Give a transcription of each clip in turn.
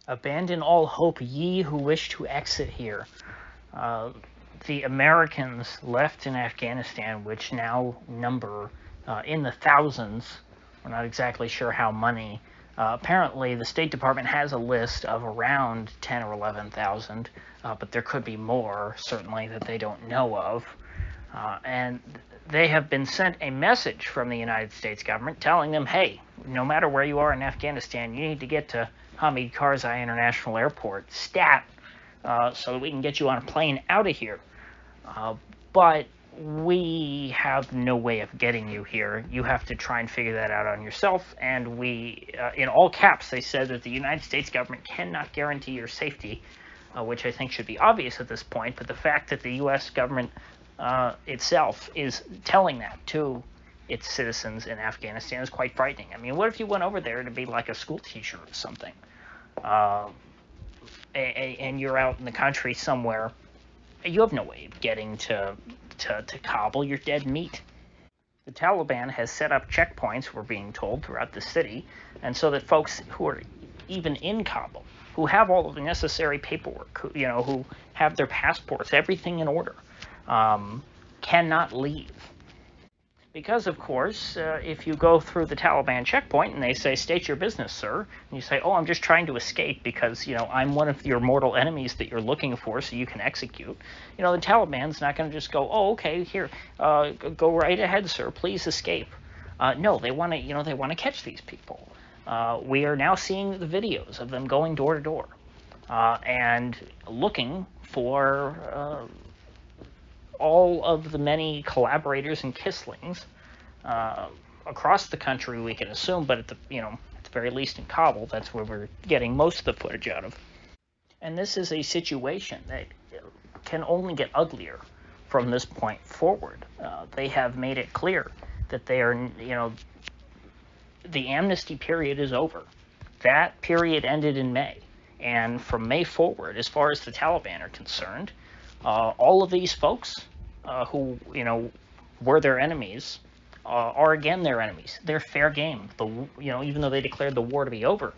Abandon all hope, ye who wish to exit here. The Americans left in Afghanistan, which now number in the thousands. We're not exactly sure how many. Apparently, the State Department has a list of around 10 or 11,000, but there could be more, certainly, that they don't know of. And they have been sent a message from the United States government telling them, hey, no matter where you are in Afghanistan, you need to get to Hamid Karzai International Airport, stat, so that we can get you on a plane out of here. But we have no way of getting you here. You have to try and figure that out on yourself. And we, in all caps, they said that the United States government cannot guarantee your safety, which I think should be obvious at this point. But the fact that the U.S. government itself is telling that to its citizens in Afghanistan is quite frightening. I mean, what if you went over there to be like a school teacher or something, and you're out in the country somewhere? You have no way of getting to Kabul. You're dead meat. The Taliban has set up checkpoints, we're being told, throughout the city, and so that folks who are even in Kabul, who have all of the necessary paperwork, who have their passports, everything in order, cannot leave. Because, of course, if you go through the Taliban checkpoint and they say, state your business, sir, and you say, oh, I'm just trying to escape because, I'm one of your mortal enemies that you're looking for so you can execute, the Taliban's not going to just go, oh, okay, here, go right ahead, sir, please escape. No, they want to, they want to catch these people. We are now seeing the videos of them going door to door and looking for all of the many collaborators and kisslings across the country, we can assume, but at the very least in Kabul, that's where we're getting most of the footage out of. And this is a situation that can only get uglier from this point forward. They have made it clear that they are, the amnesty period is over. That period ended in May, and from May forward, as far as the Taliban are concerned, all of these folks who, were their enemies are again their enemies. They're fair game. Even though they declared the war to be over,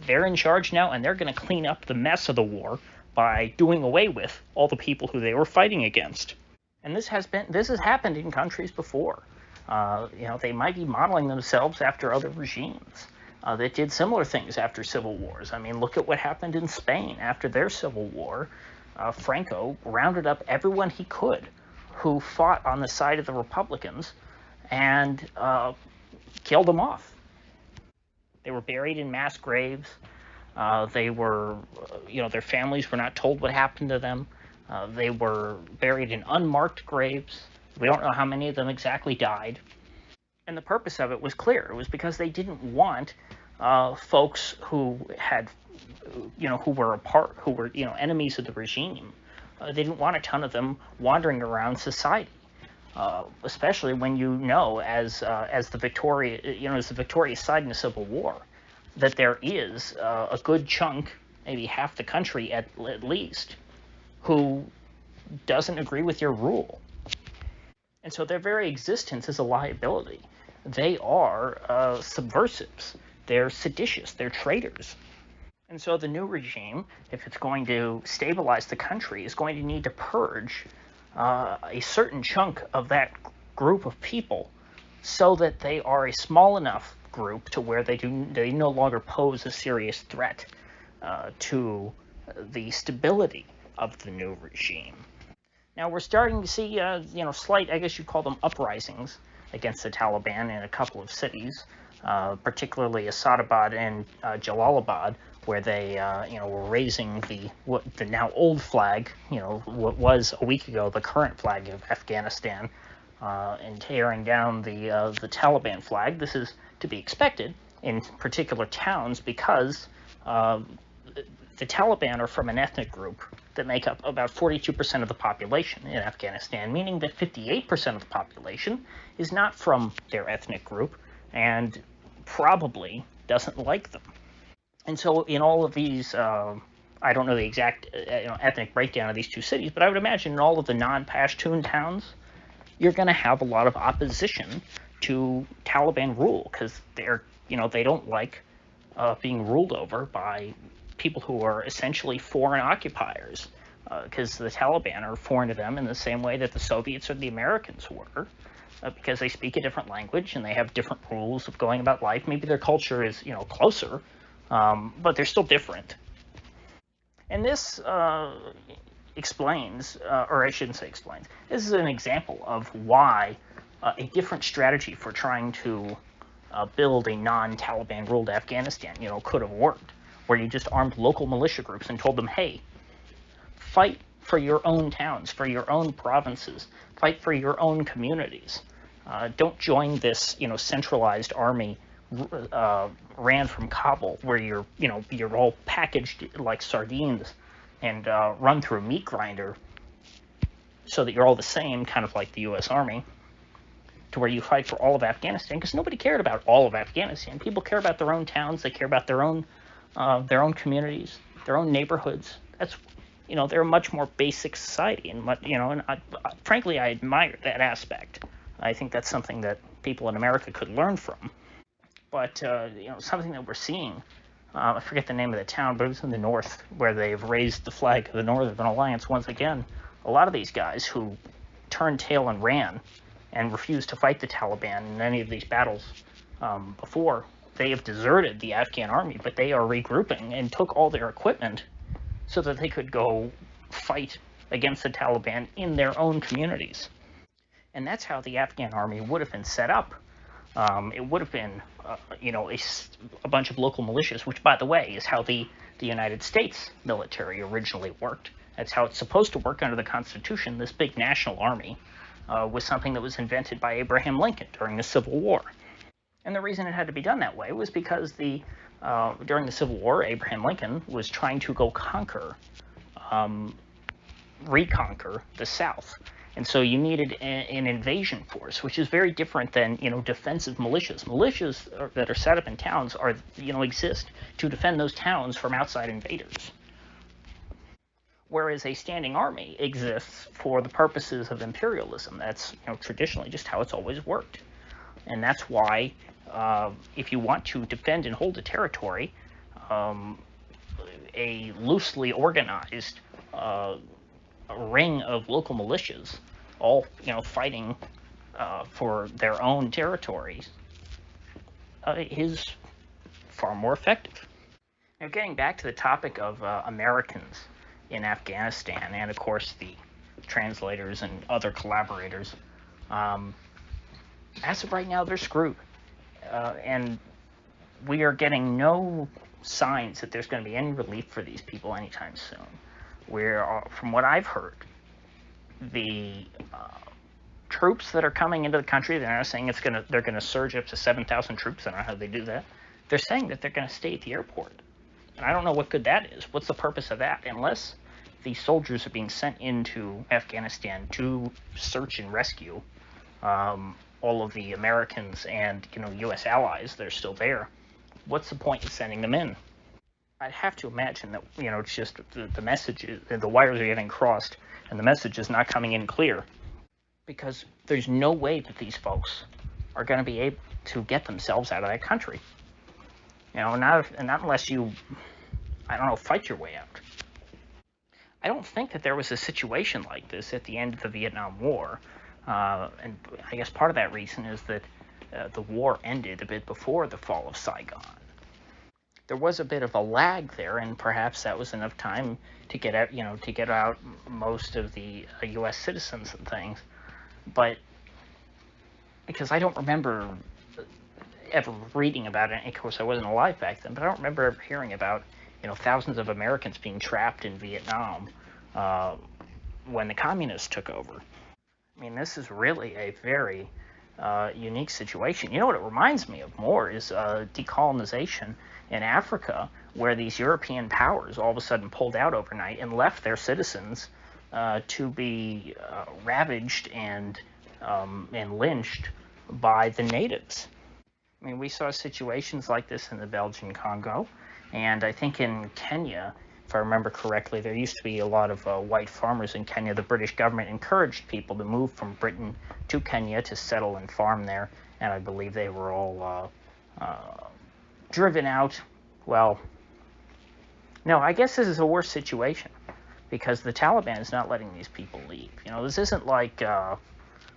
they're in charge now, and they're going to clean up the mess of the war by doing away with all the people who they were fighting against. And this has happened in countries before. They might be modeling themselves after other regimes that did similar things after civil wars. I mean, look at what happened in Spain after their civil war. Franco rounded up everyone he could who fought on the side of the Republicans and killed them off. They were buried in mass graves. They were, their families were not told what happened to them. They were buried in unmarked graves. We don't know how many of them exactly died. And the purpose of it was clear. It was because they didn't want folks who had who were enemies of the regime. They didn't want a ton of them wandering around society, especially when as the victorious side in the Civil War, that there is a good chunk, maybe half the country at least, who doesn't agree with your rule. And so their very existence is a liability. They are subversives. They're seditious. They're traitors. And so the new regime, if it's going to stabilize the country, is going to need to purge a certain chunk of that group of people so that they are a small enough group to where they no longer pose a serious threat to the stability of the new regime. Now we're starting to see, slight, I guess you'd call them uprisings against the Taliban in a couple of cities, particularly Asadabad and Jalalabad, where they, were raising the now old flag, what was a week ago the current flag of Afghanistan, and tearing down the Taliban flag. This is to be expected in particular towns because the Taliban are from an ethnic group that make up about 42% of the population in Afghanistan, meaning that 58% of the population is not from their ethnic group and probably doesn't like them. And so in all of these, I don't know the exact ethnic breakdown of these two cities, but I would imagine in all of the non-Pashtun towns, you're going to have a lot of opposition to Taliban rule because they don't like being ruled over by people who are essentially foreign occupiers, because the Taliban are foreign to them in the same way that the Soviets or the Americans were, because they speak a different language and they have different rules of going about life. Maybe their culture is, closer, but they're still different. And this explains, or I shouldn't say explains, this is an example of why a different strategy for trying to build a non-Taliban ruled Afghanistan, could have worked, where you just armed local militia groups and told them, hey, fight for your own towns, for your own provinces, fight for your own communities. Don't join this, centralized army ran from Kabul, where you're all packaged like sardines and run through a meat grinder, so that you're all the same, kind of like the U.S. Army, to where you fight for all of Afghanistan, because nobody cared about all of Afghanistan. People care about their own towns. They care about their own communities, their own neighborhoods. That's, they're a much more basic society, and frankly, I admire that aspect. I think that's something that people in America could learn from. But something that we're seeing, I forget the name of the town, but it was in the north, where they've raised the flag of the Northern Alliance once again. A lot of these guys who turned tail and ran and refused to fight the Taliban in any of these battles before, they have deserted the Afghan army, but they are regrouping and took all their equipment so that they could go fight against the Taliban in their own communities. And that's how the Afghan army would have been set up. It would have been, a bunch of local militias, which, by the way, is how the United States military originally worked. That's how it's supposed to work under the Constitution. This big national army was something that was invented by Abraham Lincoln during the Civil War. And the reason it had to be done that way was because during the Civil War, Abraham Lincoln was trying to go reconquer the South. And so you needed an invasion force, which is very different than, defensive militias. Militias that are set up in towns exist to defend those towns from outside invaders. Whereas a standing army exists for the purposes of imperialism. That's, traditionally just how it's always worked. And that's why, if you want to defend and hold a territory, a loosely organized ring of local militias, all fighting for their own territories, is far more effective. Now, getting back to the topic of Americans in Afghanistan, and of course the translators and other collaborators, as of right now, they're screwed, and we are getting no signs that there's going to be any relief for these people anytime soon. From what I've heard, the troops that are coming into the country, they're not saying they're going to surge up to 7,000 troops. I don't know how they do that. They're saying that they're going to stay at the airport. And I don't know what good that is. What's the purpose of that? Unless the soldiers are being sent into Afghanistan to search and rescue all of the Americans and, U.S. allies that are still there. What's the point in sending them in? I'd have to imagine that, it's just the message, the wires are getting crossed, and the message is not coming in clear. Because there's no way that these folks are going to be able to get themselves out of that country. Not unless you, fight your way out. I don't think that there was a situation like this at the end of the Vietnam War. And I guess part of that reason is that the war ended a bit before the fall of Saigon. There was a bit of a lag there, and perhaps that was enough time to get out most of the U.S. citizens and things. But because I don't remember ever reading about it, and of course I wasn't alive back then, but I don't remember ever hearing about thousands of Americans being trapped in Vietnam when the communists took over. I mean, this is really a very unique situation. What it reminds me of more is decolonization in Africa, where these European powers all of a sudden pulled out overnight and left their citizens to be ravaged and lynched by the natives. I mean, we saw situations like this in the Belgian Congo, and I think in Kenya, if I remember correctly, there used to be a lot of white farmers in Kenya. The British government encouraged people to move from Britain to Kenya to settle and farm there, and I believe they were all driven out well, no, I guess this is a worse situation because the Taliban is not letting these people leave. This isn't like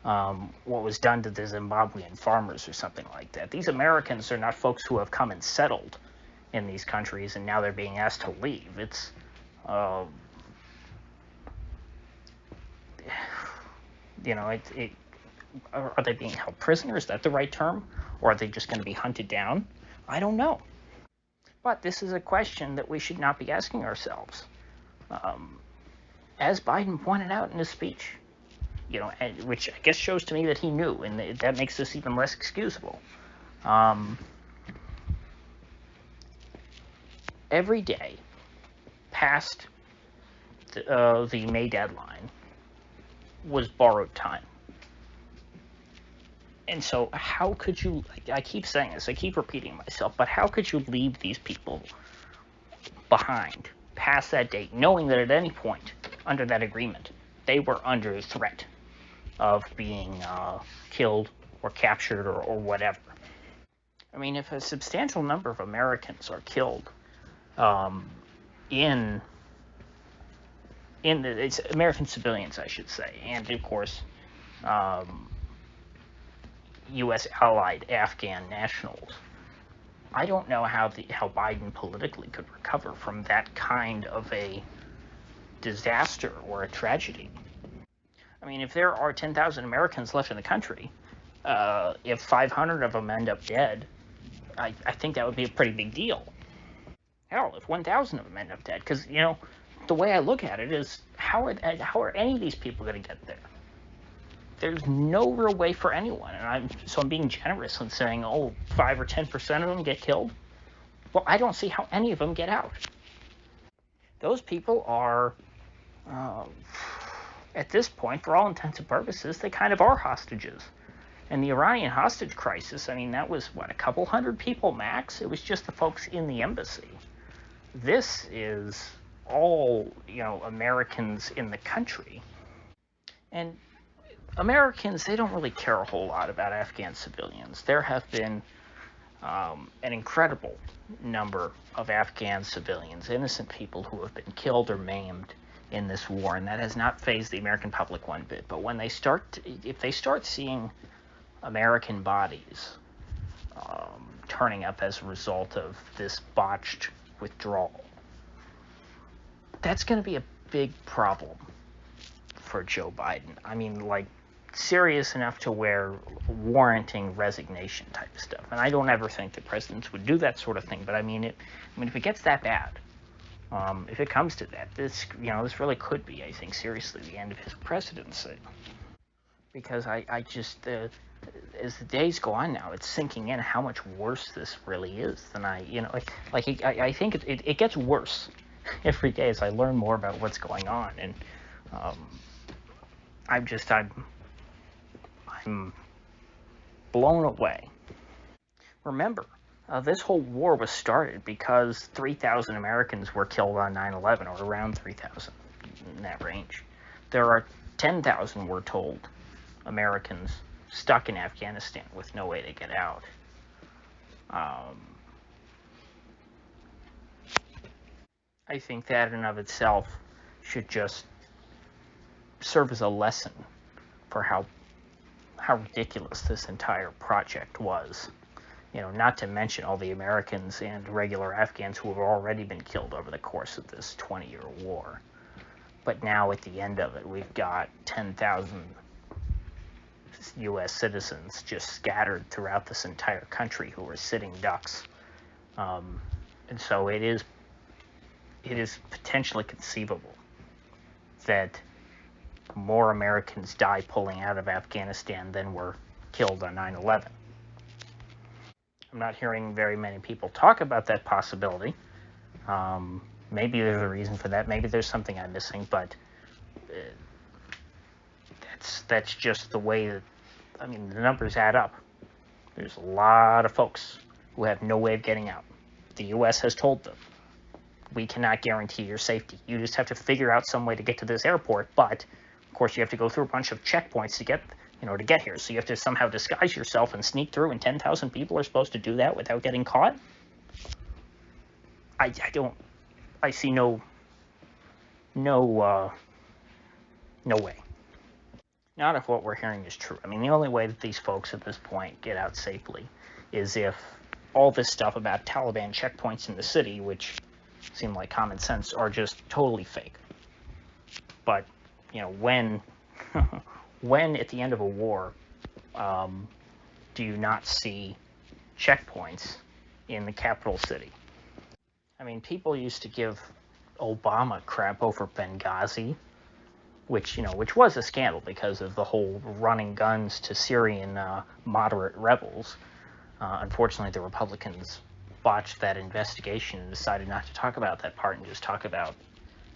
what was done to the Zimbabwean farmers or something like that. These Americans are not folks who have come and settled in these countries and now they're being asked to leave. It's, are they being held prisoner? Is that the right term? Or are they just going to be hunted down? I don't know. But this is a question that we should not be asking ourselves. As Biden pointed out in his speech, which I guess shows to me that he knew, and that makes this even less excusable. Every day past the May deadline was borrowed time. And so how could you, I keep saying this, I keep repeating myself, but how could you leave these people behind past that date, knowing that at any point under that agreement, they were under threat of being killed or captured or whatever? I mean, if a substantial number of Americans are killed it's American civilians, I should say, and of course, U.S. allied Afghan nationals, I don't know how Biden politically could recover from that kind of a disaster or a tragedy. I mean, if there are 10,000 Americans left in the country, if 500 of them end up dead, I think that would be a pretty big deal. Hell, if 1,000 of them end up dead, because, the way I look at it is, how are any of these people going to get there? There's no real way for anyone, and I'm being generous in saying, 5 or 10% of them get killed. Well, I don't see how any of them get out. Those people are, at this point, for all intents and purposes, they kind of are hostages. And the Iranian hostage crisis, I mean, that was, a couple hundred people max? It was just the folks in the embassy. This is all, Americans in the country. And Americans, they don't really care a whole lot about Afghan civilians. There have been an incredible number of Afghan civilians, innocent people who have been killed or maimed in this war, and that has not fazed the American public one bit. But when if they start seeing American bodies turning up as a result of this botched withdrawal, that's going to be a big problem for Joe Biden. I mean, serious enough to where warranting resignation type of stuff. And I don't ever think that presidents would do that sort of thing, but if it gets that bad, if it comes to that, this really could be, I think, seriously the end of his presidency. Because I just, as the days go on now, it's sinking in how much worse this really is than I think it gets worse every day as I learn more about what's going on. And I'm blown away. Remember, this whole war was started because 3,000 Americans were killed on 9/11, or around 3,000, in that range. There are 10,000, we're told, Americans stuck in Afghanistan with no way to get out. I think that in and of itself should just serve as a lesson for how ridiculous this entire project was. Not to mention all the Americans and regular Afghans who have already been killed over the course of this 20-year war. But now at the end of it, we've got 10,000 U.S. citizens just scattered throughout this entire country who are sitting ducks. And so it is potentially conceivable that more Americans die pulling out of Afghanistan than were killed on 9/11. I'm not hearing very many people talk about that possibility. Maybe there's a reason for that. Maybe there's something I'm missing, but that's just the way that, the numbers add up. There's a lot of folks who have no way of getting out. The U.S. has told them, we cannot guarantee your safety. You just have to figure out some way to get to this airport, but of course you have to go through a bunch of checkpoints to get here. So you have to somehow disguise yourself and sneak through, and 10,000 people are supposed to do that without getting caught? I don't, I see no no way. Not if what we're hearing is true. I mean, the only way that these folks at this point get out safely is if all this stuff about Taliban checkpoints in the city, which seem like common sense, are just totally fake. But, when when at the end of a war do you not see checkpoints in the capital city? I mean, people used to give Obama crap over Benghazi, which was a scandal because of the whole running guns to Syrian moderate rebels. Unfortunately, the Republicans botched that investigation and decided not to talk about that part and just talk about,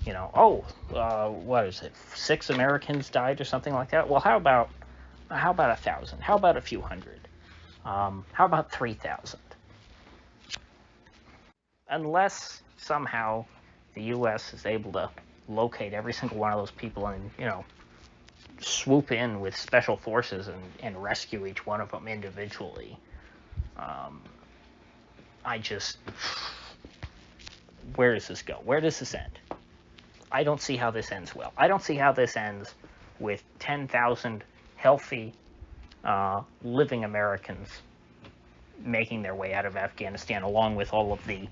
what is it? 6 Americans died or something like that. Well, how about 1,000? How about a few hundred? How about 3,000? Unless somehow the U.S. is able to locate every single one of those people and, swoop in with special forces and rescue each one of them individually. Where does this go? Where does this end? I don't see how this ends well. I don't see how this ends with 10,000 healthy, living Americans making their way out of Afghanistan, along with all of the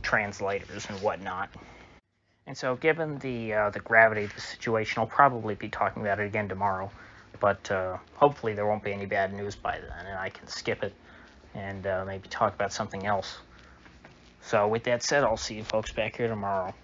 translators and whatnot. And so, given the gravity of the situation, I'll probably be talking about it again tomorrow. But hopefully there won't be any bad news by then, and I can skip it and maybe talk about something else. So with that said, I'll see you folks back here tomorrow.